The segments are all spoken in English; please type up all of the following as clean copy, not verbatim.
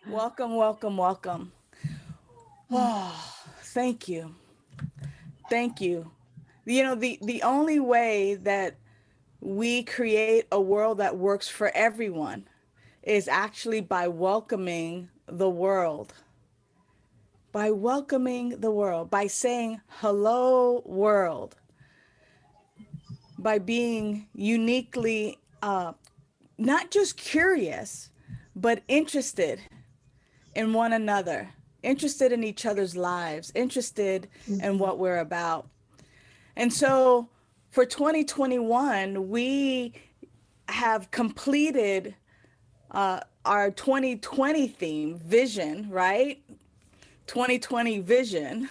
Welcome, welcome, welcome. Oh, thank you. Thank you. The only way that we create a world that works for everyone is actually by welcoming the world. By welcoming the world, by saying, hello, world, by being uniquely not just curious, but interested in one another, interested in each other's lives, interested in Mhm. what we're about. And so for 2021, we have completed our 2020 theme, vision, right? 2020 vision.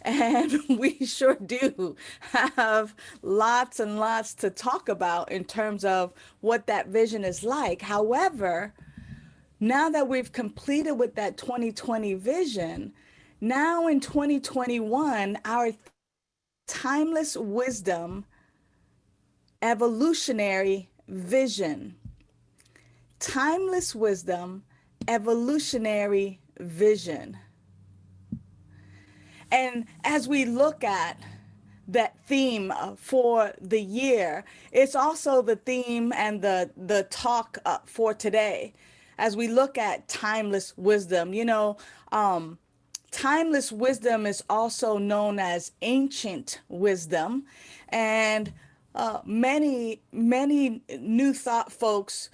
And we sure do have lots and lots to talk about in terms of what that vision is like. However, now that we've completed with that 2020 vision, now in 2021, our timeless wisdom, evolutionary vision. Timeless wisdom, evolutionary vision. And as we look at that theme for the year, it's also the theme and the talk for today. As we look at timeless wisdom, timeless wisdom is also known as ancient wisdom, and many new thought folks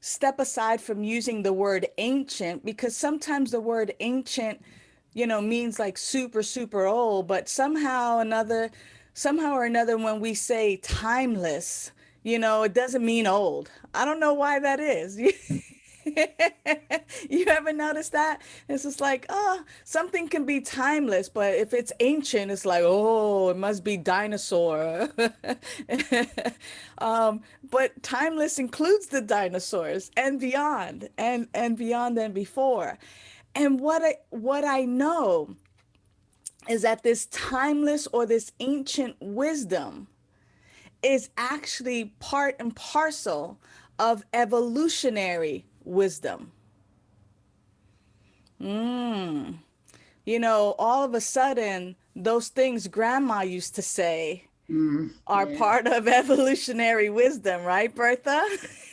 step aside from using the word ancient because sometimes the word ancient, means like super, super old, but somehow or another, when we say timeless, it doesn't mean old. I don't know why that is. You ever notice that? It's just like, oh, something can be timeless, but if it's ancient, it's like, oh, it must be dinosaur. But timeless includes the dinosaurs and beyond, and beyond and before. And what I know is that this timeless or this ancient wisdom is actually part and parcel of evolutionary wisdom. All of a sudden, those things grandma used to say are Yeah. part of evolutionary wisdom, right, Bertha?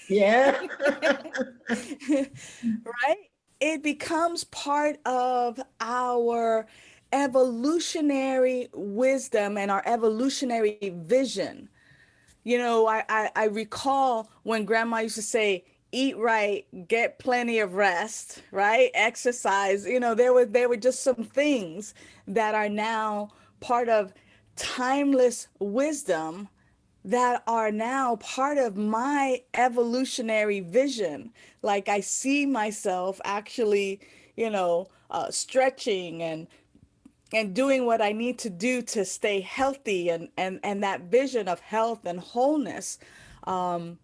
Yeah. Right? It becomes part of our evolutionary wisdom and our evolutionary vision. I recall when grandma used to say, eat right, get plenty of rest, right? Exercise. There were just some things that are now part of timeless wisdom that are now part of my evolutionary vision. Like I see myself actually, stretching and doing what I need to do to stay healthy and that vision of health and wholeness. And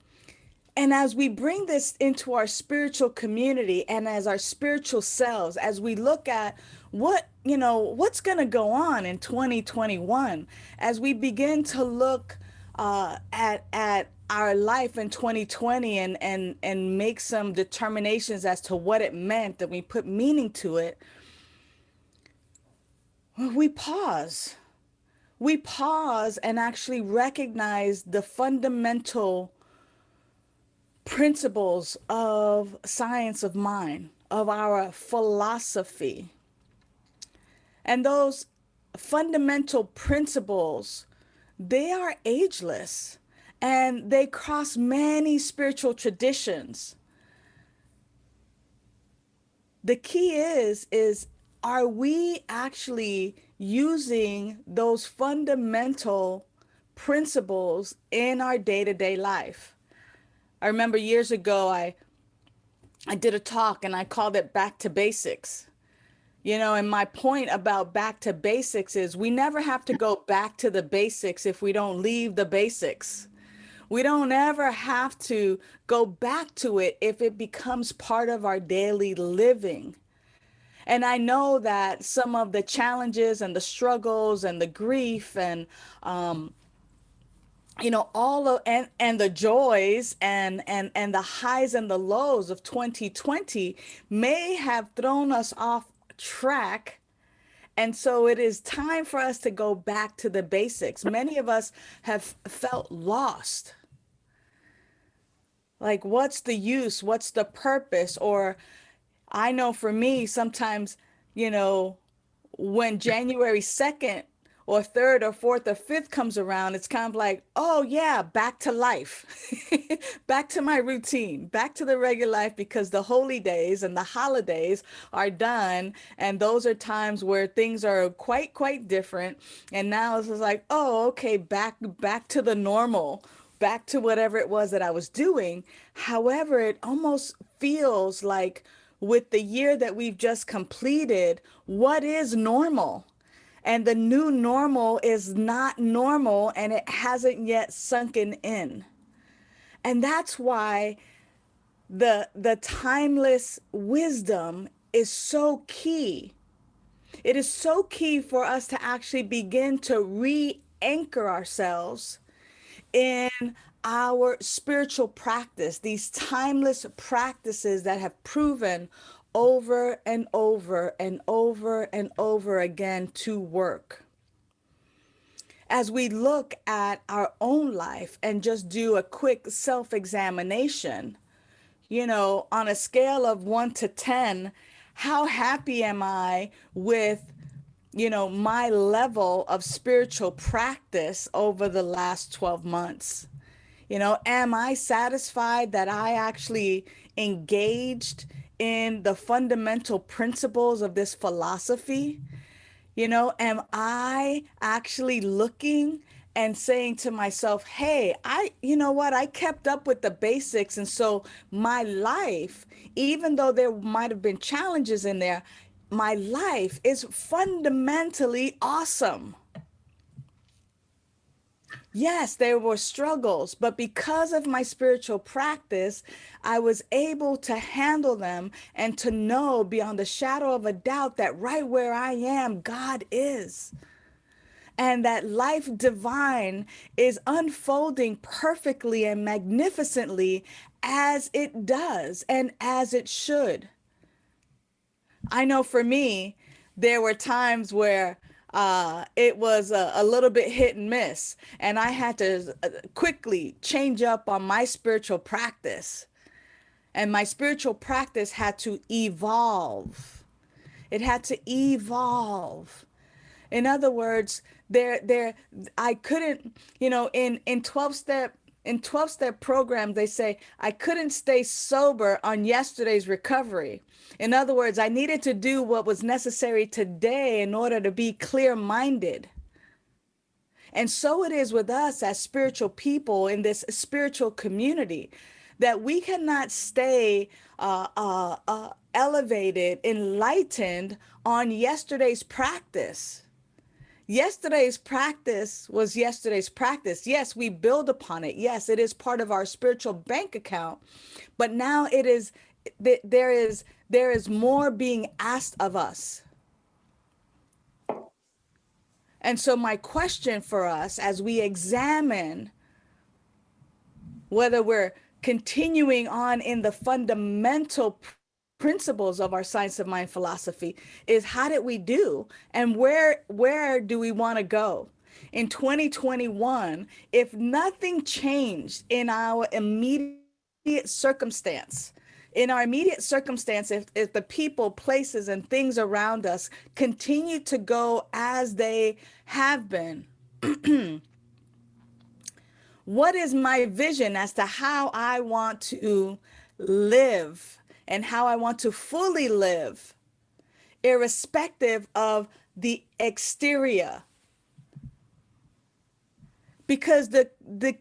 as we bring this into our spiritual community and as our spiritual selves, as we look at what's going to go on in 2021, as we begin to look at our life in 2020 and make some determinations as to what it meant, and we put meaning to it, we pause. We pause and actually recognize the fundamental principles of science of mind, of our philosophy. And those fundamental principles, they are ageless and they cross many spiritual traditions. The key is are we actually using those fundamental principles in our day-to-day life? I remember years ago I did a talk and I called it back to basics. And my point about back to basics is we never have to go back to the basics if we don't leave the basics. We don't ever have to go back to it if it becomes part of our daily living. And I know that some of the challenges and the struggles and the grief all of and the joys and the highs and the lows of 2020 may have thrown us off track. And so it is time for us to go back to the basics. Many of us have felt lost. Like, what's the use? What's the purpose? Or I know for me, sometimes, you know, when January 2nd or 3rd or 4th or 5th comes around, it's kind of like, oh, yeah, back to life, back to my routine, back to the regular life because the holy days and the holidays are done. And those are times where things are quite different. And now it's just like, oh, okay, back to the normal, back to whatever it was that I was doing. However, it almost feels like with the year that we've just completed, what is normal? And the new normal is not normal and it hasn't yet sunken in. And that's why the timeless wisdom is so key. It is so key for us to actually begin to re-anchor ourselves in our spiritual practice, these timeless practices that have proven over and over and over and over again to work. As we look at our own life and just do a quick self examination, on a scale of 1 to 10, how happy am I with my level of spiritual practice over the last 12 months? Am I satisfied that I actually engaged in the fundamental principles of this philosophy? Am I actually looking and saying to myself, hey, you know what, I kept up with the basics. And so my life, even though there might have been challenges in there, my life is fundamentally awesome. Yes, there were struggles, but because of my spiritual practice, I was able to handle them and to know beyond the shadow of a doubt that right where I am, God is. And that life divine is unfolding perfectly and magnificently as it does and as it should. I know for me, there were times where it was a little bit hit and miss, and I had to quickly change up on my spiritual practice. And my spiritual practice had to evolve. It had to evolve. In other words, I couldn't, in 12-step programs, they say I couldn't stay sober on yesterday's recovery. In other words, I needed to do what was necessary today in order to be clear-minded. And so it is with us as spiritual people in this spiritual community that we cannot stay elevated, enlightened on yesterday's practice. Yesterday's practice was yesterday's practice. Yes, we build upon it. Yes, it is part of our spiritual bank account. But now there is more being asked of us. And so my question for us as we examine whether we're continuing on in the fundamental principles of our science of mind philosophy is how did we do and where do we want to go in 2021 if nothing changed in our immediate circumstance. In our immediate circumstance, if the people, places, and things around us continue to go as they have been, what is my vision as to how I want to live and how I want to fully live, irrespective of the exterior? Because the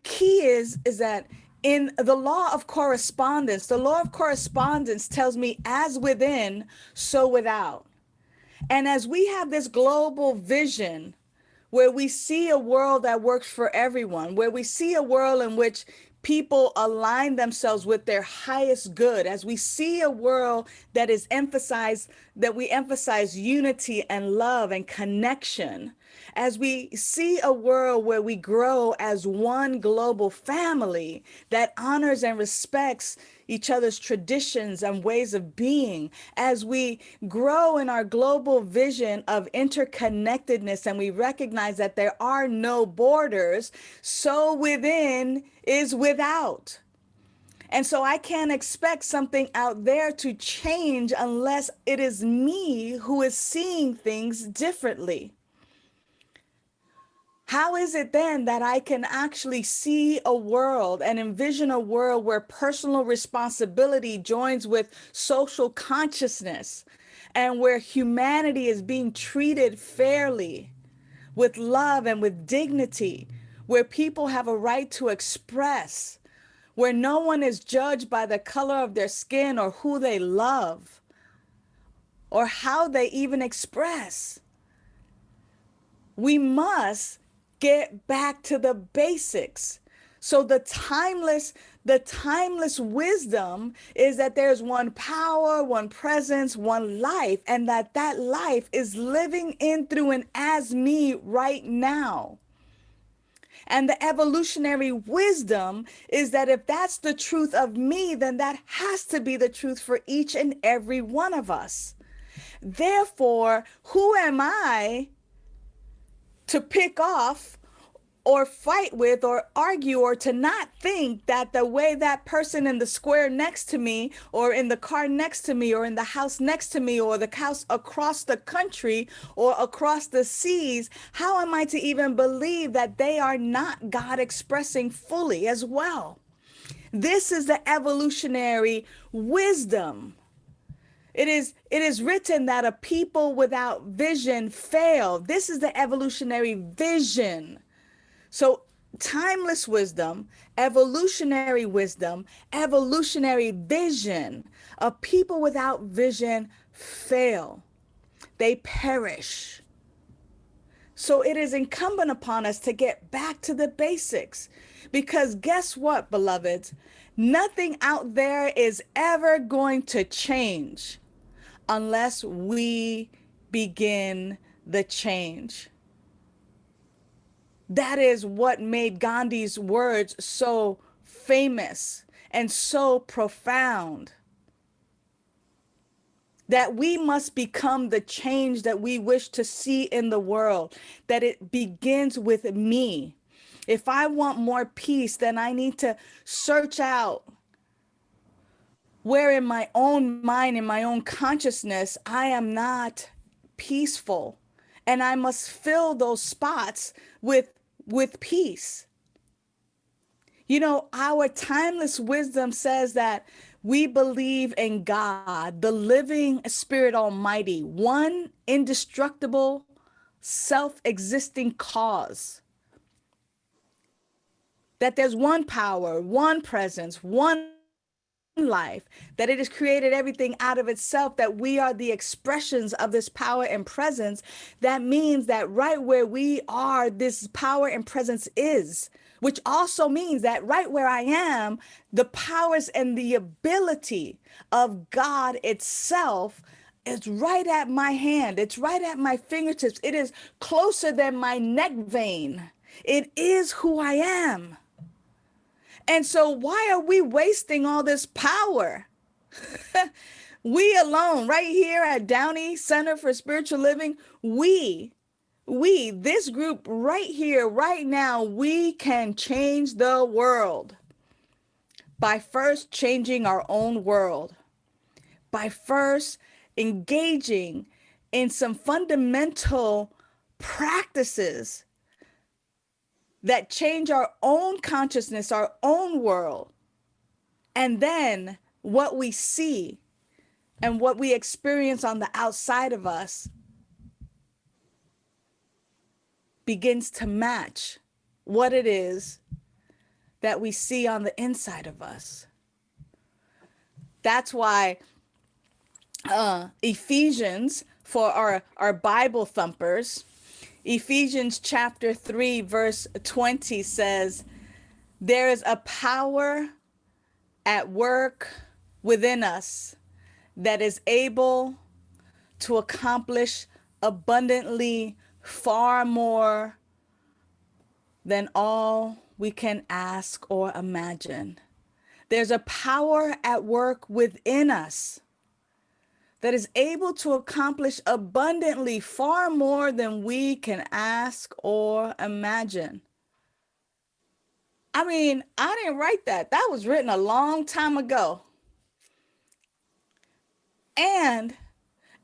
key is that in the law of correspondence tells me as within, so without. And as we have this global vision where we see a world that works for everyone, where we see a world in which people align themselves with their highest good, as we see a world that is emphasized, that we emphasize unity and love and connection, as we see a world where we grow as one global family that honors and respects each other's traditions and ways of being, as we grow in our global vision of interconnectedness and we recognize that there are no borders, so within is without. And so I can't expect something out there to change unless it is me who is seeing things differently. How is it then that I can actually see a world and envision a world where personal responsibility joins with social consciousness and where humanity is being treated fairly, with love and with dignity, where people have a right to express, where no one is judged by the color of their skin or who they love or how they even express? We must get back to the basics. So the timeless wisdom is that there's one power, one presence, one life, and that life is living in, through, and as me right now. And the evolutionary wisdom is that if that's the truth of me, then that has to be the truth for each and every one of us. Therefore, who am I to pick off or fight with or argue, or to not think that the way that person in the square next to me or in the car next to me or in the house next to me or the house across the country or across the seas, how am I to even believe that they are not God expressing fully as well? This is the evolutionary wisdom. It is written that a people without vision fail. This is the evolutionary vision. So timeless wisdom, evolutionary vision. A people without vision fail. They perish. So it is incumbent upon us to get back to the basics. Because guess what, beloveds? Nothing out there is ever going to change unless we begin the change. That is what made Gandhi's words so famous and so profound. That we must become the change that we wish to see in the world, that it begins with me. If I want more peace, then I need to search out where in my own mind, in my own consciousness, I am not peaceful. And I must fill those spots with peace. You know, our timeless wisdom says that we believe in God, the living Spirit Almighty, one indestructible, self-existing cause. That there's one power, one presence, one life, that it has created everything out of itself, that we are the expressions of this power and presence. That means that right where we are, this power and presence is, which also means that right where I am, the powers and the ability of God itself is right at my hand. It's right at my fingertips. It is closer than my neck vein. It is who I am. And so why are we wasting all this power? We alone, right here at Downey Center for Spiritual Living, this group right here, right now, we can change the world by first changing our own world, by first engaging in some fundamental practices that change our own consciousness, our own world. And then what we see and what we experience on the outside of us begins to match what it is that we see on the inside of us. That's why Ephesians, for our Bible thumpers, Ephesians chapter 3, verse 20 says, There is a power at work within us that is able to accomplish abundantly far more than all we can ask or imagine. There's a power at work within us that is able to accomplish abundantly far more than we can ask or imagine. I mean, I didn't write that. That was written a long time ago. And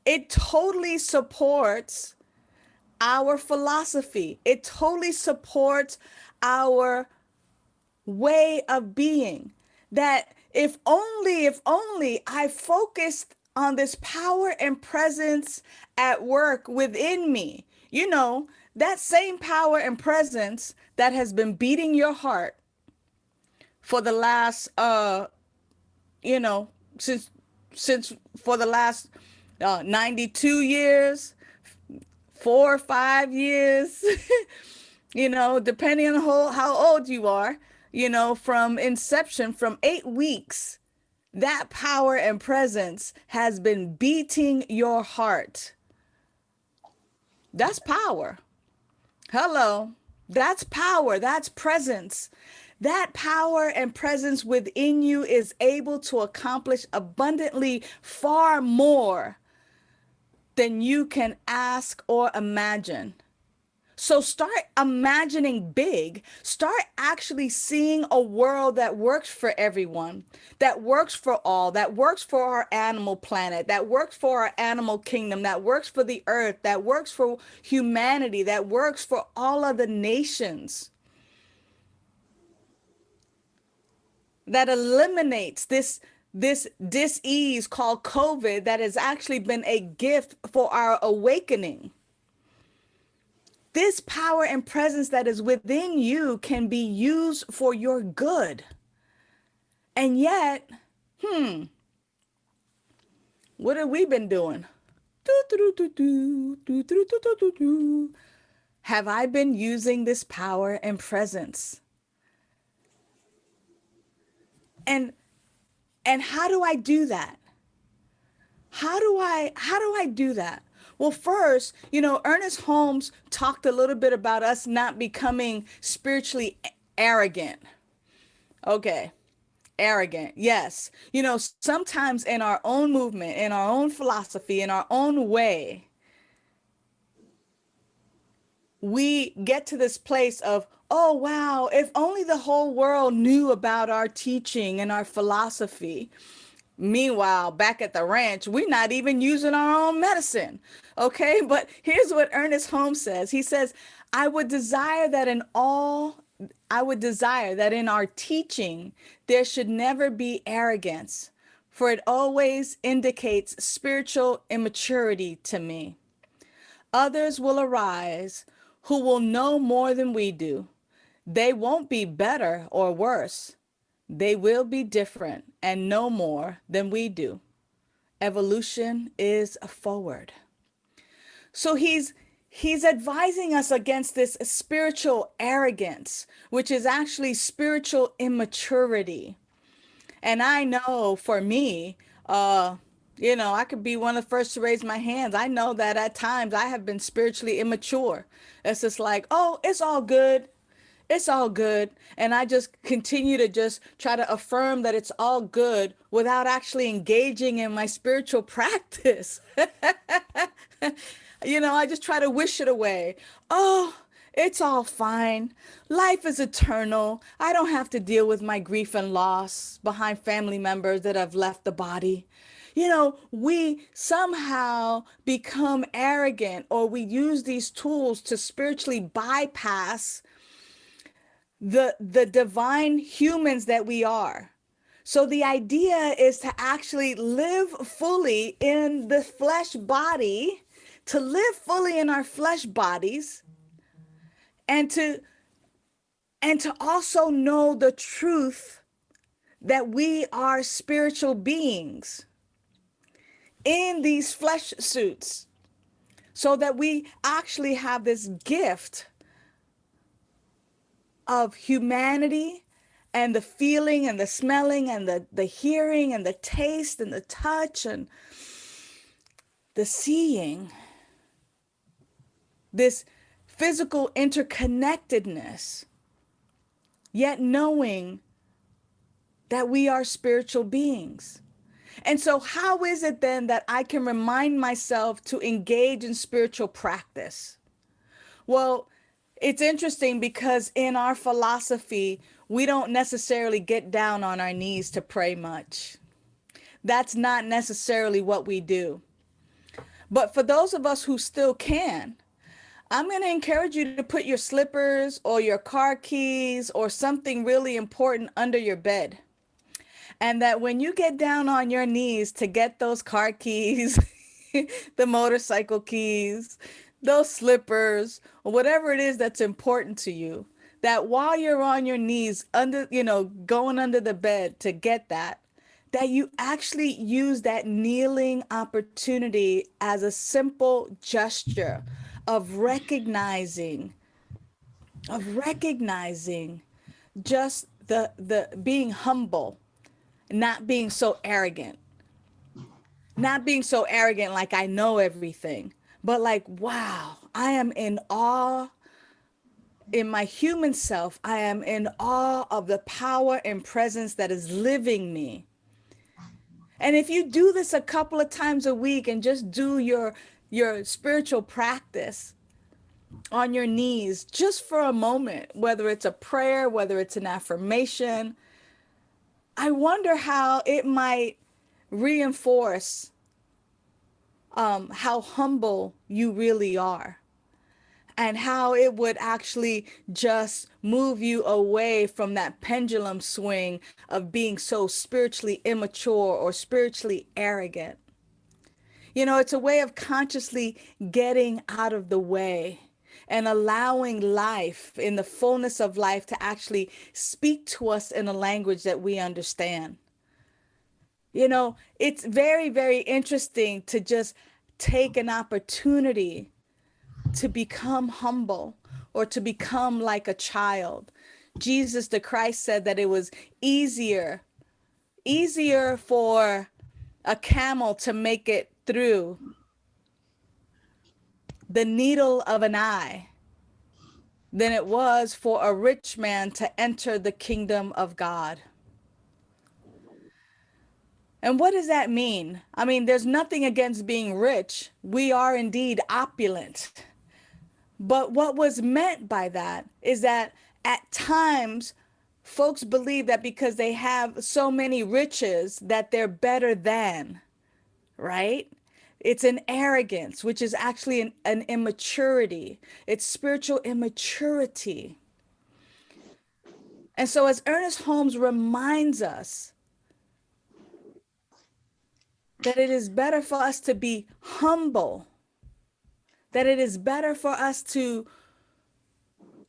it totally supports our philosophy. It totally supports our way of being. That if only I focused on this power and presence at work within me, that same power and presence that has been beating your heart for the last you know since since for the last 92 years, 4 or 5 years, depending on how old you are, from inception, from 8 weeks, that power and presence has been beating your heart. That's power. Hello. That's power. That's presence. That power and presence within you is able to accomplish abundantly far more than you can ask or imagine. So start imagining big. Start actually seeing a world that works for everyone, that works for all, that works for our animal planet, that works for our animal kingdom, that works for the earth, that works for humanity, that works for all of the nations, that eliminates this dis-ease called COVID that has actually been a gift for our awakening. This power and presence that is within you can be used for your good. And yet, what have we been doing? Have I been using this power and presence? And how do I do that? How do I do that? Well, first, Ernest Holmes talked a little bit about us not becoming spiritually arrogant. Okay. Arrogant. Yes. Sometimes in our own movement, in our own philosophy, in our own way, we get to this place of, oh, wow, if only the whole world knew about our teaching and our philosophy. Meanwhile, back at the ranch, we're not even using our own medicine. Okay. But here's what Ernest Holmes says. He says, I would desire that in all, I would desire that in our teaching, there should never be arrogance, for it always indicates spiritual immaturity to me. Others will arise who will know more than we do. They won't be better or worse. They will be different and know more than we do. Evolution is forward. So he's advising us against this spiritual arrogance, which is actually spiritual immaturity. And I know for me, I could be one of the first to raise my hands. I know that at times I have been spiritually immature. It's just like, oh, it's all good. It's all good. And I just continue to just try to affirm that it's all good without actually engaging in my spiritual practice. I just try to wish it away. Oh, it's all fine. Life is eternal. I don't have to deal with my grief and loss behind family members that have left the body. We somehow become arrogant, or we use these tools to spiritually bypass the divine humans that we are. So the idea is to actually live fully in the flesh body, to live fully in our flesh bodies, and to also know the truth that we are spiritual beings in these flesh suits, so that we actually have this gift of humanity and the feeling and the smelling and the hearing and the taste and the touch and the seeing, this physical interconnectedness, yet knowing that we are spiritual beings. And so, how is it then that I can remind myself to engage in spiritual practice? Well, it's interesting because in our philosophy, we don't necessarily get down on our knees to pray much. That's not necessarily what we do. But for those of us who still can, I'm going to encourage you to put your slippers or your car keys or something really important under your bed. And that when you get down on your knees to get those car keys, the motorcycle keys, those slippers, or whatever it is that's important to you, that while you're on your knees under, going under the bed to get that, that you actually use that kneeling opportunity as a simple gesture of recognizing just the being humble, not being so arrogant, not being so arrogant like I know everything, but like, wow, I am in awe in my human self. I am in awe of the power and presence that is living me. And if you do this a couple of times a week and just do your spiritual practice on your knees just for a moment, whether it's a prayer, whether it's an affirmation, I wonder how it might reinforce how humble you really are, and how it would actually just move you away from that pendulum swing of being so spiritually immature or spiritually arrogant. It's a way of consciously getting out of the way and allowing life in the fullness of life to actually speak to us in a language that we understand. It's very, very interesting to just take an opportunity to become humble or to become like a child. Jesus the Christ said that it was easier for a camel to make it through the needle of an eye than it was for a rich man to enter the kingdom of God. And what does that mean? I mean, there's nothing against being rich. We are indeed opulent. But what was meant by that is that at times, folks believe that because they have so many riches that they're better than, right? It's an arrogance, which is actually an immaturity. It's spiritual immaturity. And so, as Ernest Holmes reminds us, that it is better for us to be humble, that it is better for us to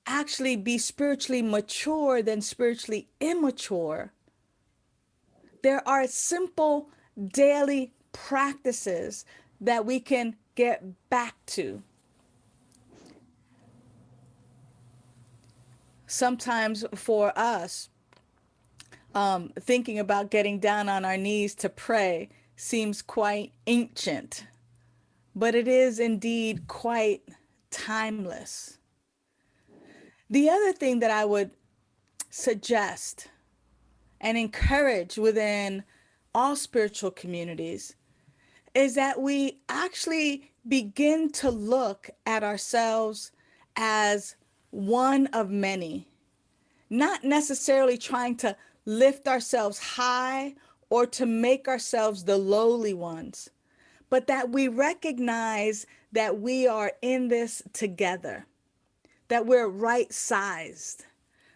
actually be spiritually mature than spiritually immature. There are simple daily practices that we can get back to. Sometimes for us, thinking about getting down on our knees to pray seems quite ancient, but it is indeed quite timeless. The other thing that I would suggest and encourage within all spiritual communities is that we actually begin to look at ourselves as one of many, not necessarily trying to lift ourselves high or to make ourselves the lowly ones, but that we recognize that we are in this together, that we're right sized,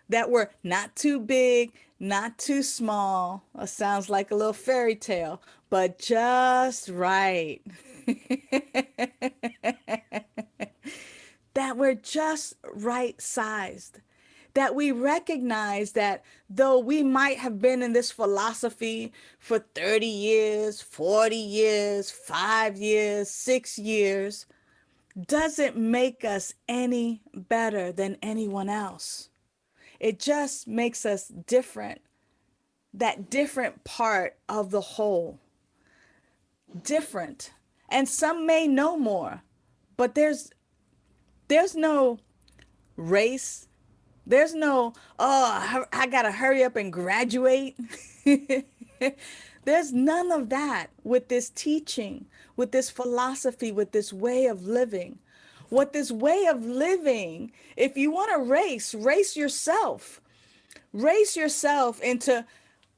that we're not too big, not too small. It sounds like a little fairy tale, but just right. That we're just right sized. That we recognize that though we might have been in this philosophy for 30 years, 40 years, 5 years, 6 years, doesn't make us any better than anyone else. It just makes us different, that different part of the whole, different. And some may know more, but there's no race. There's no, oh, I gotta hurry up and graduate. There's none of that with this teaching, with this philosophy, with this way of living. What this way of living, if you want to race, race yourself. Race yourself into,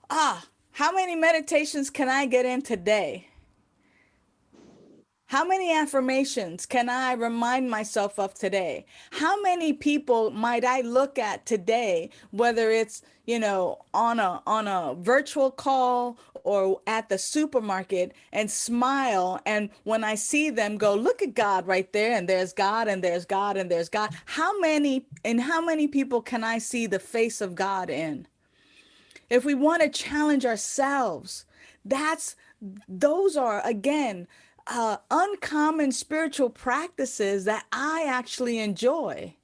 how many meditations can I get in today? How many affirmations can I remind myself of today? How many people might I look at today, whether it's, on a virtual call or at the supermarket, and smile, and when I see them, go, look at God right there, and there's God, and there's God, and there's God. How many people can I see the face of God in? If we want to challenge ourselves, that's those are again uncommon spiritual practices that I actually enjoy.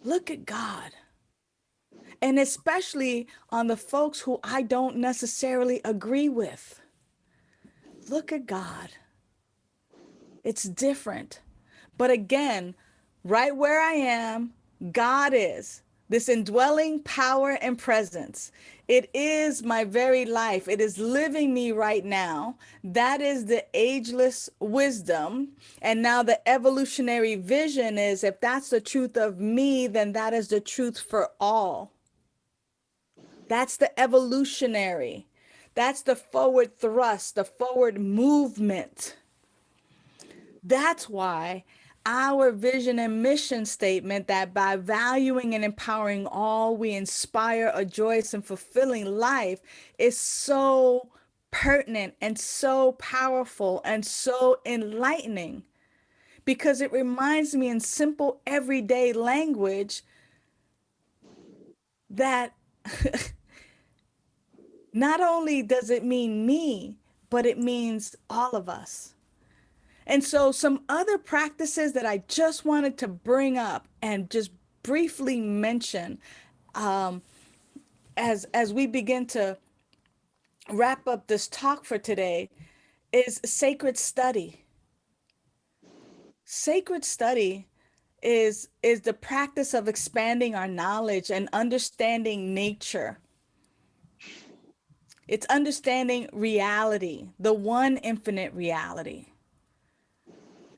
Look at God. And especially on the folks who I don't necessarily agree with. Look at God. It's different. But again, right where I am, God is this indwelling power and presence. It is my very life. It is living me right now. That is the ageless wisdom. And now the evolutionary vision is, if that's the truth of me, then that is the truth for all. That's the evolutionary. That's the forward thrust, the forward movement. That's why our vision and mission statement, that by valuing and empowering all, we inspire a joyous and fulfilling life, is so pertinent and so powerful and so enlightening, because it reminds me in simple everyday language that not only does it mean me, but it means all of us. And so some other practices that I just wanted to bring up and just briefly mention, um, as we begin to wrap up this talk for today, is sacred study. Sacred study is the practice of expanding our knowledge and understanding nature. It's understanding reality, the one infinite reality.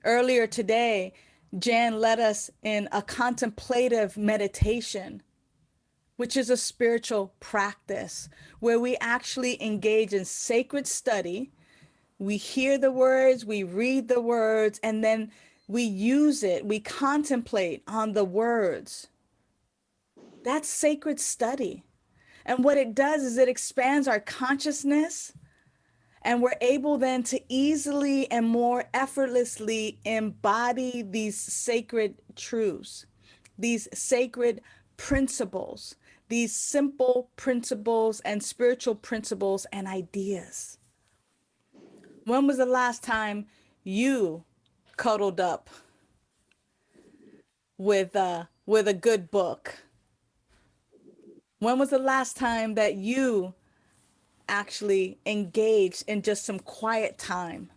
Earlier today, Jan led us in a contemplative meditation, which is a spiritual practice where we actually engage in sacred study. We hear the words, we read the words, and then we use it, we contemplate on the words. That's sacred study. And what it does is it expands our consciousness, and we're able then to easily and more effortlessly embody these sacred truths, these sacred principles, these simple principles and spiritual principles and ideas. When was the last time you cuddled up with a good book? When was the last time that you actually engaged in just some quiet time?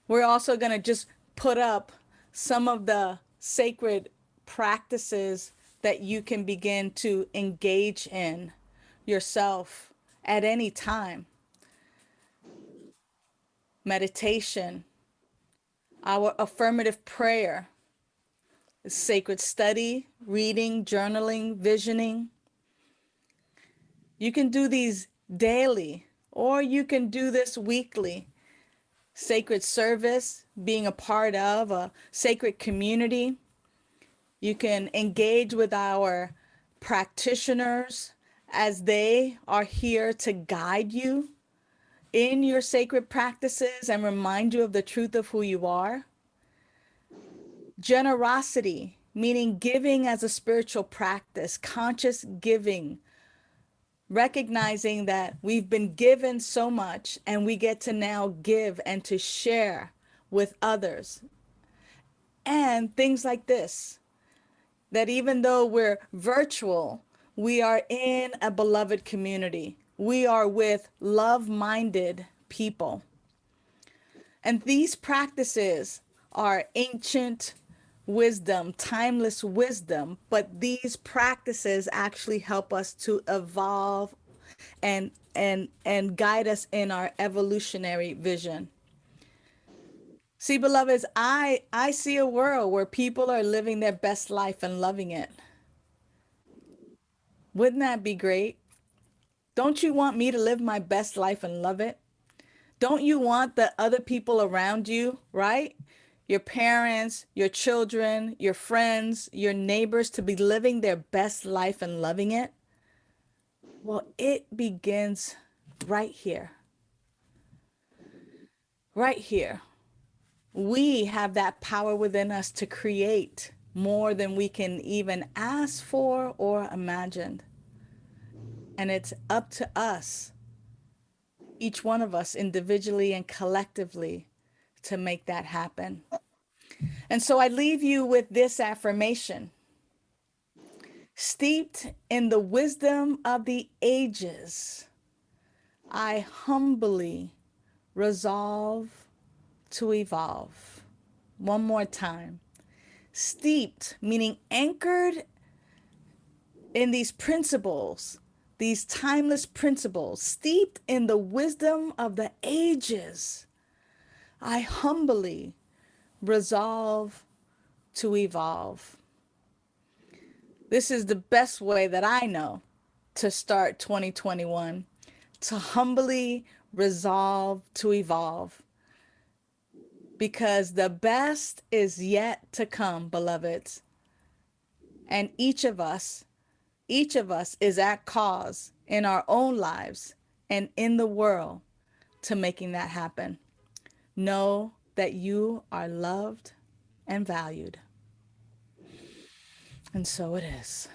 We're also going to just put up some of the sacred practices that you can begin to engage in yourself at any time. Meditation, our affirmative prayer, sacred study, reading, journaling, visioning. You can do these daily, or you can do this weekly. Sacred service, being a part of a sacred community. You can engage with our practitioners as they are here to guide you in your sacred practices and remind you of the truth of who you are. Generosity, meaning giving as a spiritual practice, conscious giving, recognizing that we've been given so much and we get to now give and to share with others. And things like this, that even though we're virtual, we are in a beloved community. We are with love-minded people. And these practices are ancient wisdom, timeless wisdom, but these practices actually help us to evolve and guide us in our evolutionary vision. See, beloveds, I see a world where people are living their best life and loving it. Wouldn't that be great? Don't you want me to live my best life and love it? Don't you want the other people around you, right? Your parents, your children, your friends, your neighbors to be living their best life and loving it? Well, it begins right here. Right here. We have that power within us to create more than we can even ask for or imagine. And it's up to us, each one of us individually and collectively, to make that happen. And so I leave you with this affirmation: steeped in the wisdom of the ages, I humbly resolve to evolve. One more time. Steeped, meaning anchored in these principles, these timeless principles, steeped in the wisdom of the ages, I humbly resolve to evolve. This is the best way that I know to start 2021, to humbly resolve to evolve, because the best is yet to come, beloveds. And each of us is at cause in our own lives and in the world to making that happen. Know that you are loved and valued. And so it is.